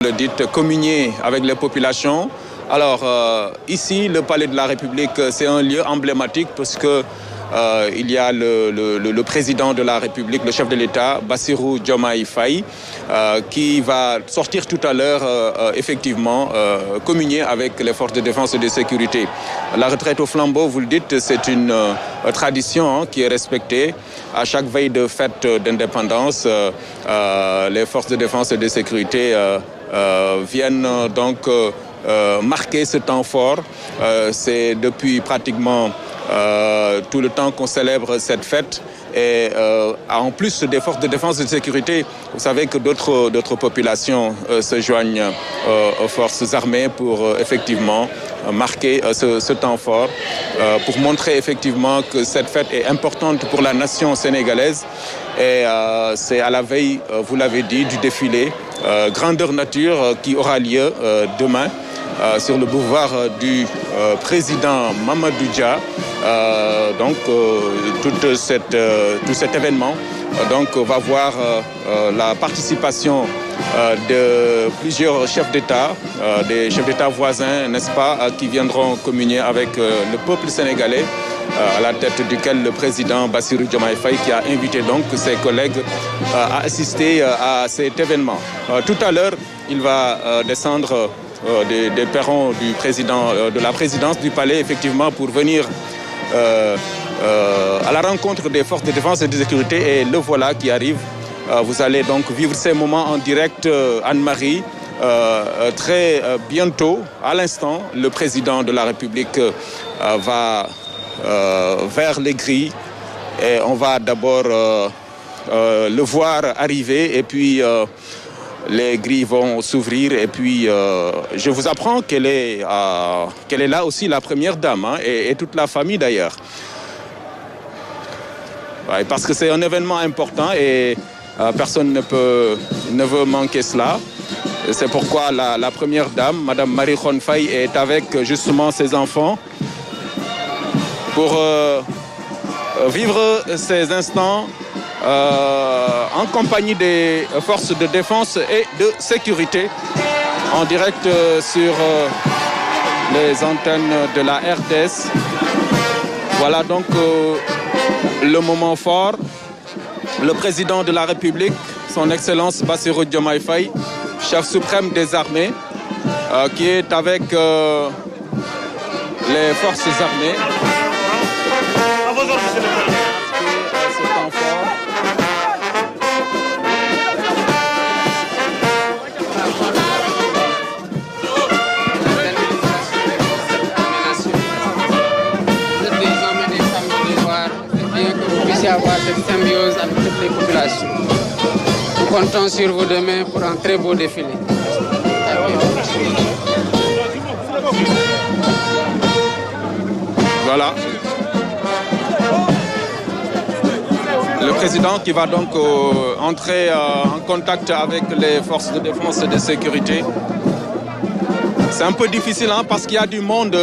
Le dit communier avec les populations. Alors ici, le Palais de la République, c'est un lieu emblématique parce que il y a le président de la République, le chef de l'État, Bassirou Diomaye Faye, qui va sortir tout à l'heure, effectivement, communier avec les forces de défense et de sécurité. La retraite au flambeau, vous le dites, c'est une tradition qui est respectée. À chaque veille de fête d'indépendance, les forces de défense et de sécurité viennent donc marquer ce temps fort. C'est depuis pratiquement tout le temps qu'on célèbre cette fête. Et en plus des forces de défense et de sécurité, vous savez que d'autres populations se joignent aux forces armées pour effectivement marquer ce temps fort, pour montrer effectivement que cette fête est importante pour la nation sénégalaise. Et c'est à la veille, vous l'avez dit, du défilé Grandeur Nature qui aura lieu demain sur le boulevard du président Mamadou Dia. Donc tout cet événement va voir la participation de plusieurs chefs d'État, des chefs d'État voisins, n'est-ce pas, qui viendront communier avec le peuple sénégalais, à la tête duquel le président Bassirou Diomaye Faye qui a invité donc ses collègues à assister à cet événement. Tout à l'heure, il va descendre des perrons du président, de la présidence du palais, effectivement, pour venir à la rencontre des forces de défense et de sécurité. Et le voilà qui arrive. Vous allez donc vivre ces moments en direct, Anne-Marie. Très bientôt, à l'instant, le président de la République va vers les grilles. Et on va d'abord le voir arriver et puis les grilles vont s'ouvrir et puis je vous apprends qu'elle est là aussi, la première dame, et toute la famille d'ailleurs. Ouais, parce que c'est un événement important et personne ne veut manquer cela. C'est pourquoi la première dame, Madame Marie Khone Faye, est avec justement ses enfants pour vivre ces instants en compagnie des forces de défense et de sécurité, en direct sur les antennes de la RTS. Voilà donc le moment fort. Le président de la République, son Excellence Bassirou Diomaye Faye, chef suprême des armées, qui est avec les forces armées. Avoir cette symbiose avec toutes les populations. Nous comptons sur vous demain pour un très beau défilé. Voilà. Le président qui va donc entrer en contact avec les forces de défense et de sécurité. C'est un peu difficile parce qu'il y a du monde,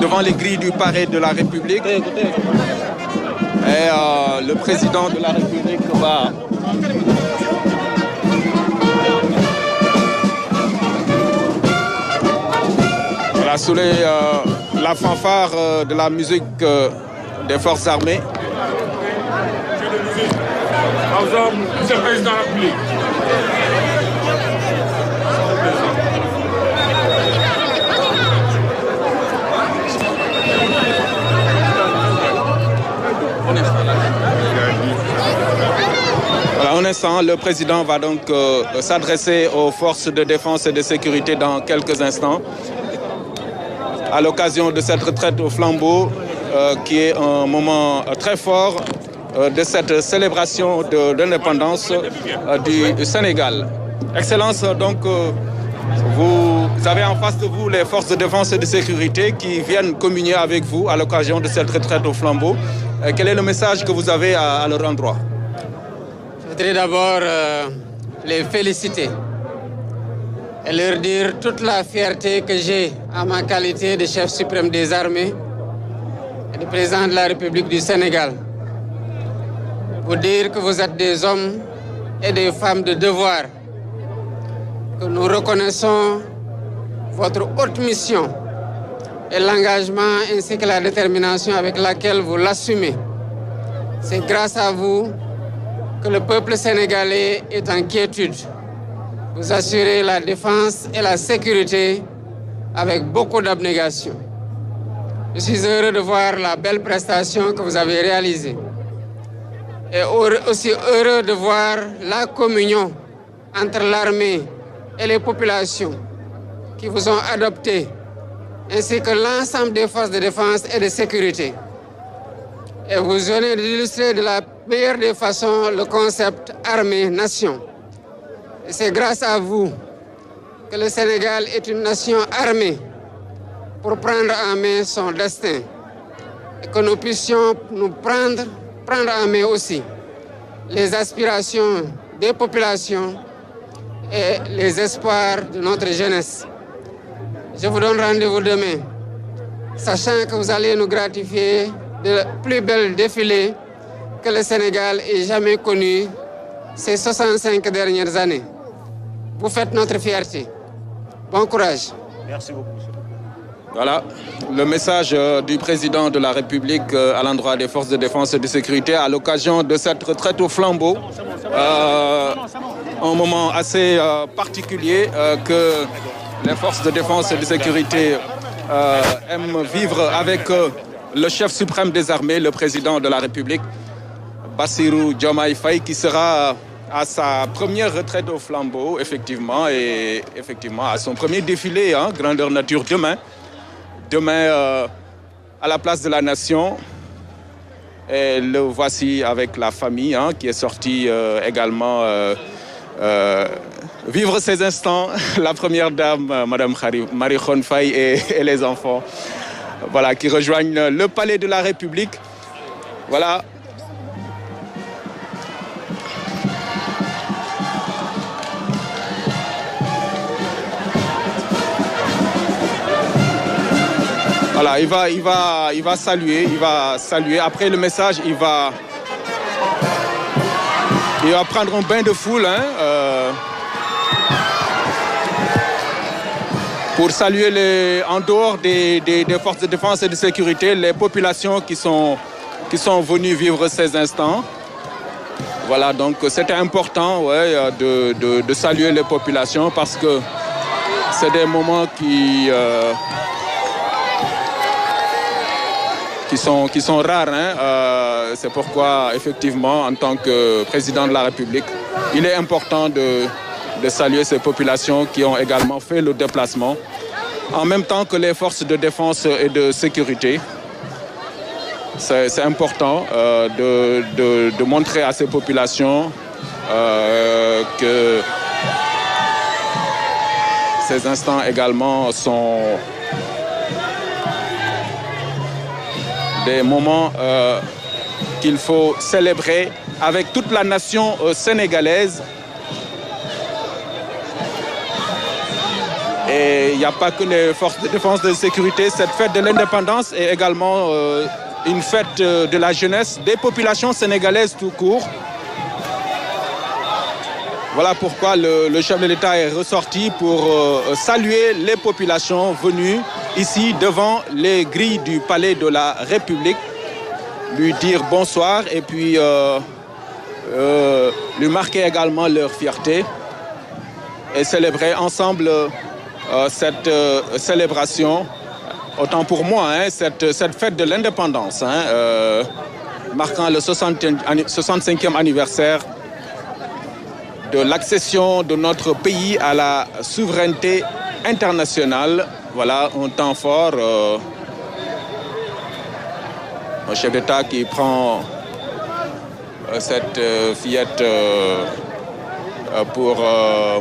devant les grilles du palais de la République. Et le président de la République va sous la fanfare de la musique des forces armées. Monsieur le président de la République. Voilà, un instant, le président va donc s'adresser aux forces de défense et de sécurité dans quelques instants, à l'occasion de cette retraite au flambeau, qui est un moment très fort de cette célébration de l'indépendance du Sénégal. Excellence, donc, vous avez en face de vous les forces de défense et de sécurité qui viennent communier avec vous à l'occasion de cette retraite au flambeau. Quel est le message que vous avez à leur endroit? Je voudrais d'abord les féliciter et leur dire toute la fierté que j'ai en ma qualité de chef suprême des armées et de président de la République du Sénégal. Vous dire que vous êtes des hommes et des femmes de devoir que nous reconnaissons votre haute mission et l'engagement ainsi que la détermination avec laquelle vous l'assumez. C'est grâce à vous que le peuple sénégalais est en quiétude. Vous assurez la défense et la sécurité avec beaucoup d'abnégation. Je suis heureux de voir la belle prestation que vous avez réalisée. Et aussi heureux de voir la communion entre l'armée et les populations qui vous ont adopté, ainsi que l'ensemble des forces de défense et de sécurité. Et vous venez d'illustrer de la meilleure des façons le concept armée-nation. Et c'est grâce à vous que le Sénégal est une nation armée pour prendre en main son destin. Et que nous puissions nous prendre en main aussi les aspirations des populations et les espoirs de notre jeunesse. Je vous donne rendez-vous demain, sachant que vous allez nous gratifier de plus belles défilés que le Sénégal ait jamais connu ces 65 dernières années. Vous faites notre fierté. Bon courage. Merci beaucoup. Voilà le message du président de la République à l'endroit des forces de défense et de sécurité à l'occasion de cette retraite au flambeau. Un moment assez particulier que les forces de défense et de sécurité aiment vivre avec le chef suprême des armées, le président de la République, Bassirou Diomaye Faye, qui sera à sa première retraite au flambeau, effectivement, et effectivement à son premier défilé, grandeur nature, demain. Demain, à la place de la Nation. Et le voici avec la famille qui est sortie également vivre ces instants. La première dame, Madame Marie Khone Faye et les enfants, voilà, qui rejoignent le palais de la République. Voilà. Voilà, il va saluer. Après le message, il va prendre un bain de foule pour saluer en dehors des forces de défense et de sécurité, les populations qui sont venues vivre ces instants. Voilà, donc c'était important de saluer les populations parce que c'est des moments qui sont rares. C'est pourquoi, effectivement, en tant que président de la République, il est important de saluer ces populations qui ont également fait le déplacement, en même temps que les forces de défense et de sécurité. C'est important de montrer à ces populations que ces instants également sont des moments qu'il faut célébrer avec toute la nation sénégalaise. Et il n'y a pas que les forces de défense et de sécurité. Cette fête de l'indépendance est également une fête de la jeunesse, des populations sénégalaises tout court. Voilà pourquoi le chef de l'État est ressorti pour saluer les populations venues ici devant les grilles du palais de la République, lui dire bonsoir et puis lui marquer également leur fierté et célébrer ensemble cette célébration, autant pour moi, cette fête de l'indépendance, marquant le 65e anniversaire de l'accession de notre pays à la souveraineté internationale. Voilà un temps fort. Un chef d'État qui prend cette fillette pour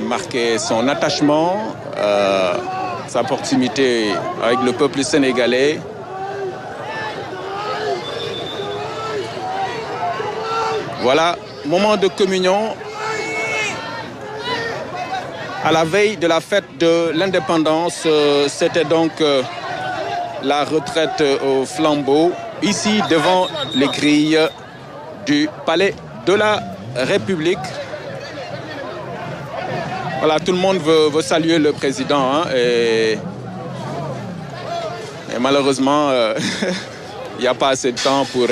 marquer son attachement, sa proximité avec le peuple sénégalais. Voilà, moment de communion à la veille de la fête de l'indépendance. C'était donc la retraite au flambeau, ici devant les grilles du palais de la République. Voilà, tout le monde veut saluer le président, hein, et malheureusement, il n'y a pas assez de temps pour...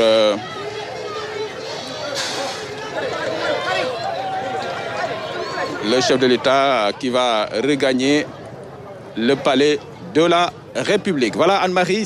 le chef de l'État qui va regagner le palais de la République. Voilà, Anne-Marie.